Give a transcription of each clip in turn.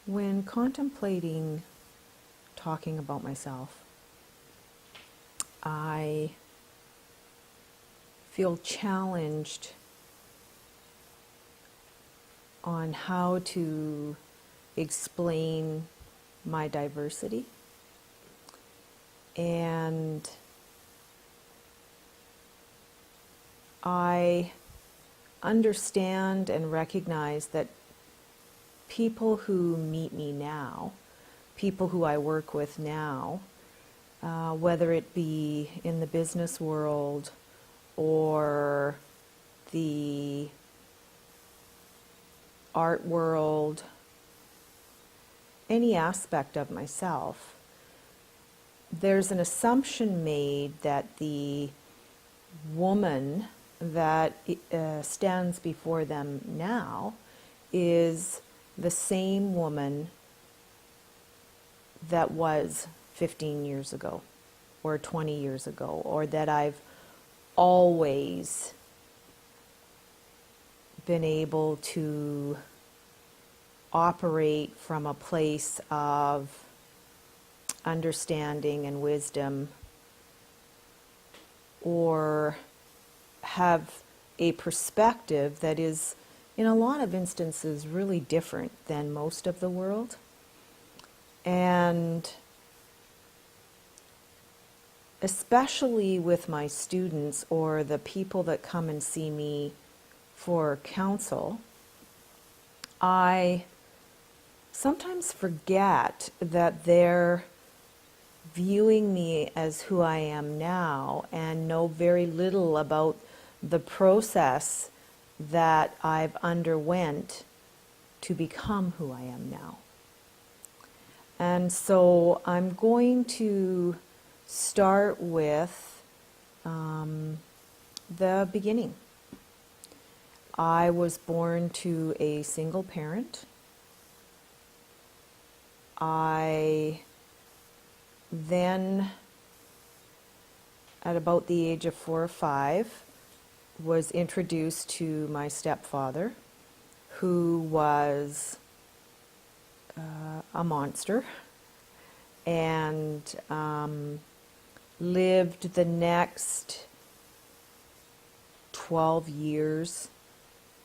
When contemplating talking about myself, I feel challenged on how to explain my diversity, and I understand and recognize that people who meet me now, people who I work with now, whether it be in the business world or the art world, any aspect of myself, there's an assumption made that the woman that stands before them now is the same woman that was 15 years ago or 20 years ago, or that I've always been able to operate from a place of understanding and wisdom, or have a perspective that is, in a lot of instances, really different than most of the world. And especially with my students or the people that come and see me for counsel, I sometimes forget that they're viewing me as who I am now and know very little about the process that I've underwent to become who I am now. And so I'm going to start with the beginning. I was born to a single parent. I then, at about the age of 4 or 5, was introduced to my stepfather, who was a monster, and lived the next 12 years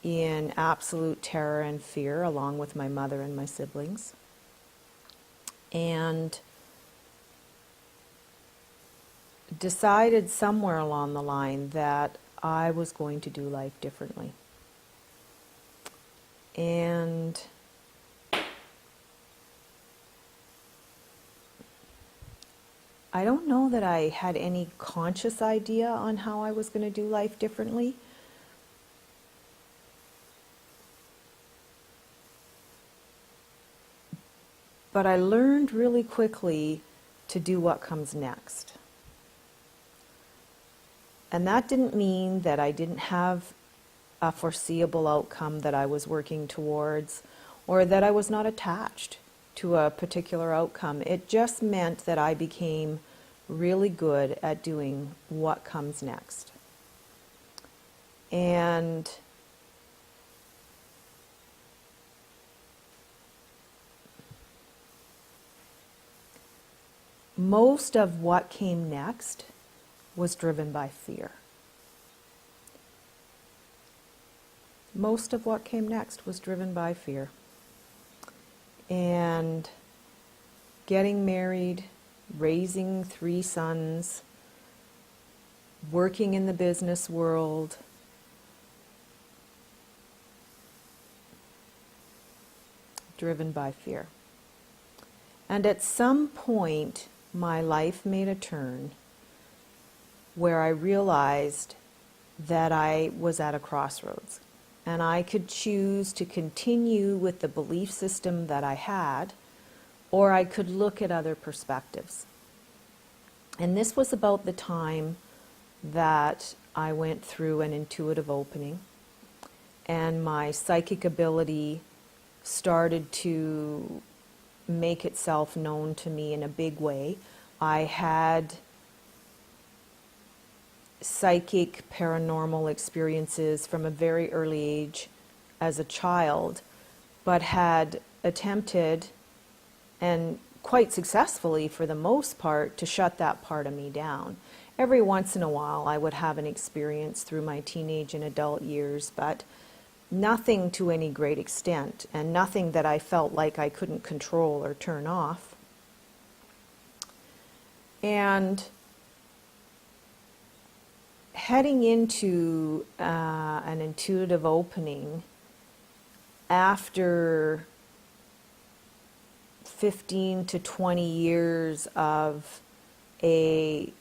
in absolute terror and fear, along with my mother and my siblings. And decided somewhere along the line that I was going to do life differently. And I don't know that I had any conscious idea on how I was going to do life differently. But I learned really quickly to do what comes next. And that didn't mean that I didn't have a foreseeable outcome that I was working towards, or that I was not attached to a particular outcome. It just meant that I became really good at doing what comes next. And most of what came next was driven by fear. Most of what came next was driven by fear. And getting married, raising 3 sons, working in the business world, driven by fear. And at some point, my life made a turn where I realized that I was at a crossroads, and I could choose to continue with the belief system that I had, or I could look at other perspectives. And this was about the time that I went through an intuitive opening, and my psychic ability started to make itself known to me in a big way. I had psychic paranormal experiences from a very early age as a child, but had attempted, and quite successfully for the most part, to shut that part of me down. Every once in a while I would have an experience through my teenage and adult years, but nothing to any great extent, and nothing that I felt like I couldn't control or turn off. And heading into an intuitive opening after 15 to 20 years of a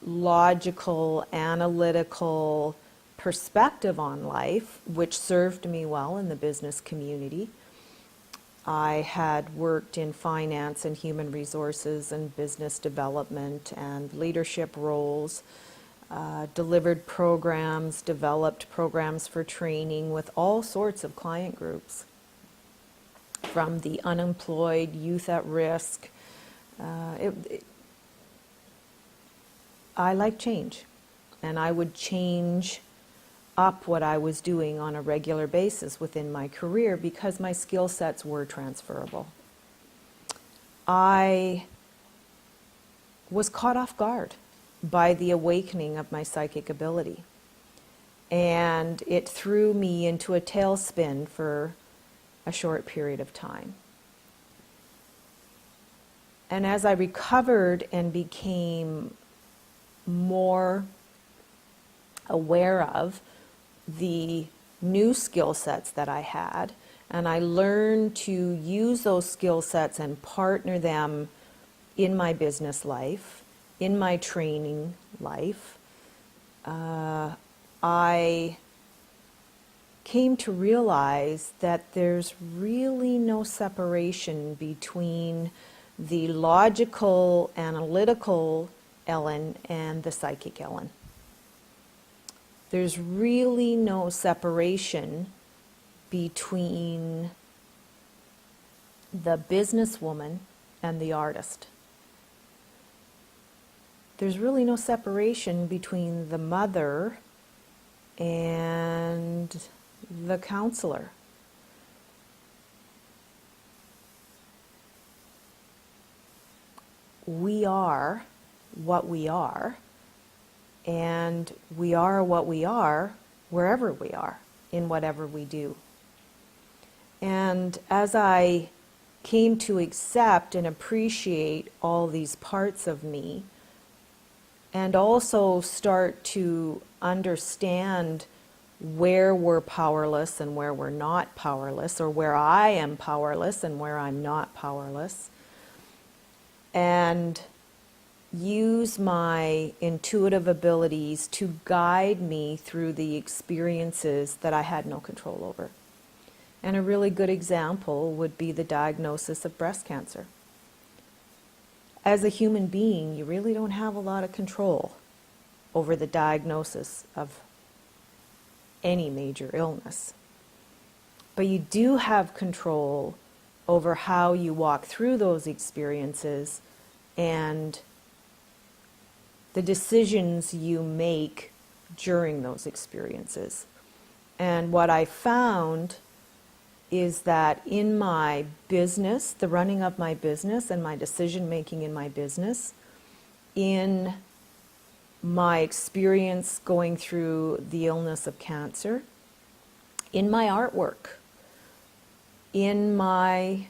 logical, analytical perspective on life, which served me well in the business community. I had worked in finance and human resources and business development and leadership roles, delivered programs, developed programs for training with all sorts of client groups, from the unemployed, youth at risk. I like change, and I would change up what I was doing on a regular basis within my career because my skill sets were transferable. I was caught off guard by the awakening of my psychic ability, and it threw me into a tailspin for a short period of time. And as I recovered and became more aware of the new skill sets that I had, and I learned to use those skill sets and partner them in my business life, in my training life, I came to realize that there's really no separation between the logical, analytical Ellen and the psychic Ellen. There's really no separation between the businesswoman and the artist. There's really no separation between the mother and the counselor. We are what we are, and we are what we are wherever we are, in whatever we do. And as I came to accept and appreciate all these parts of me, and also start to understand where we're powerless and where we're not powerless, or where I am powerless and where I'm not powerless, and use my intuitive abilities to guide me through the experiences that I had no control over. And a really good example would be the diagnosis of breast cancer. As a human being, you really don't have a lot of control over the diagnosis of any major illness. But you do have control over how you walk through those experiences and the decisions you make during those experiences. And what I found is that in my business, the running of my business and my decision making in my business, in my experience going through the illness of cancer, in my artwork, in my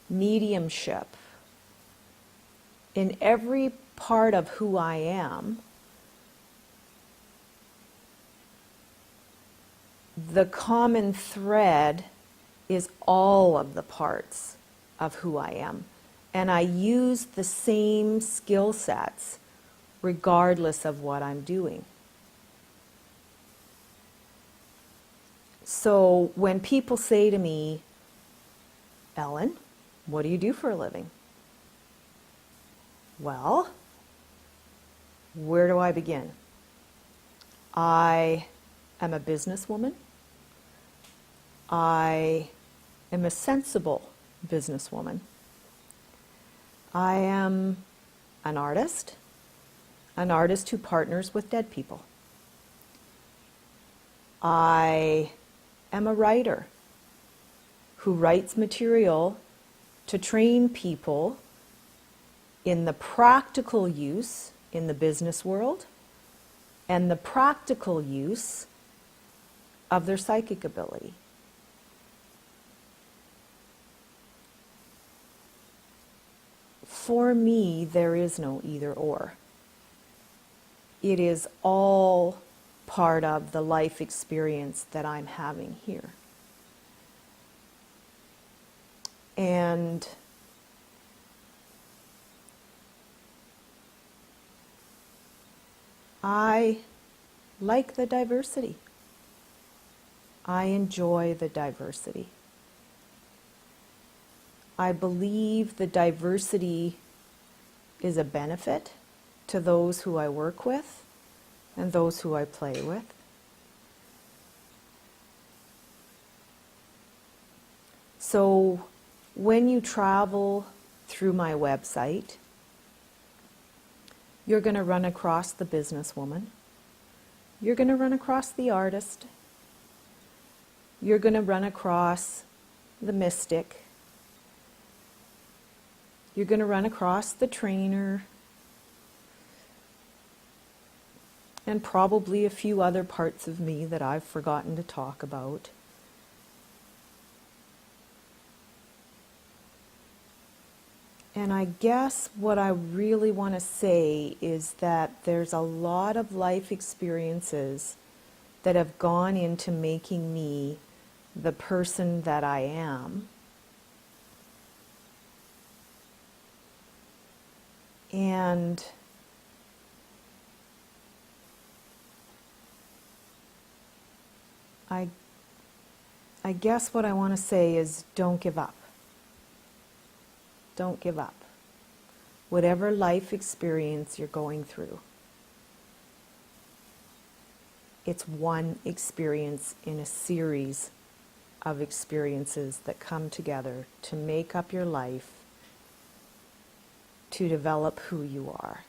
mediumship, in every part of who I am, the common thread is all of the parts of who I am. And I use the same skill sets regardless of what I'm doing. So when people say to me, Ellen, what do you do for a living? Well, where do I begin? I am a businesswoman. I am a sensible businesswoman. I am an artist who partners with dead people. I am a writer who writes material to train people in the practical use in the business world and the practical use of their psychic ability. For me, there is no either or. It is all part of the life experience that I'm having here. And I like the diversity. I enjoy the diversity. I believe the diversity is a benefit to those who I work with and those who I play with. So when you travel through my website, you're going to run across the businesswoman. You're going to run across the artist. You're going to run across the mystic. You're going to run across the trainer. And probably a few other parts of me that I've forgotten to talk about. And I guess what I really want to say is that there's a lot of life experiences that have gone into making me the person that I am. And I guess what I want to say is don't give up. Don't give up. Whatever life experience you're going through, it's one experience in a series of experiences that come together to make up your life, to develop who you are.